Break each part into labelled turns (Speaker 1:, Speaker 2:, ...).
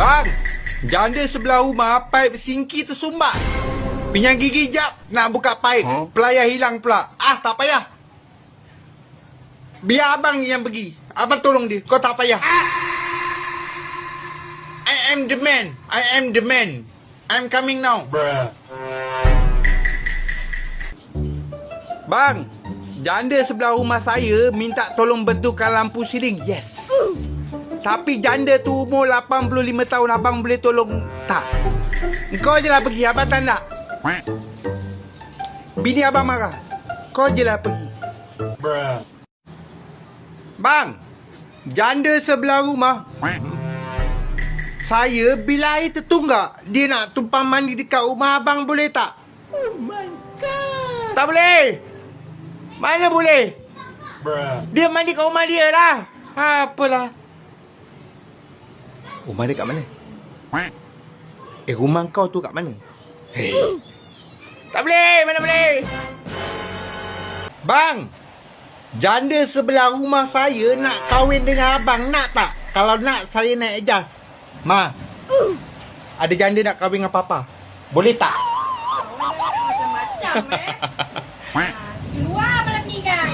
Speaker 1: Bang, janda sebelah rumah paip sinki tersumbat. Pinjam gigi jap nak buka paip. Pelayar hilang pula. Tak payah. Biar abang yang pergi. Abang tolong dia. Kau tak payah. I am the man. I am the man. I'm coming now. Bang, janda sebelah rumah saya minta tolong betulkan lampu siling. Yes. Tapi janda tu umur 85 tahun. Abang boleh tolong tak? Kau je lah pergi. Abang tak nak. Bini abang marah. Kau je lah pergi. Bang, janda sebelah rumah saya bila air tertunggak, dia nak tumpang mandi dekat rumah abang, boleh tak?
Speaker 2: Oh my god.
Speaker 1: Tak boleh. Mana boleh? Dia mandi kat rumah dia lah. Apalah. Rumah dia kat mana? Rumah kau tu kat mana? Hey. Tak boleh. Mana boleh? Bang, janda sebelah rumah saya nak kahwin dengan abang. Nak tak? Kalau nak, saya naik adjust. Ma, ada janda nak kahwin dengan papa. Boleh tak?
Speaker 2: Macam-macam di luar malam ni kan.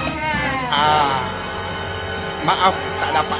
Speaker 1: Maaf, tak dapat.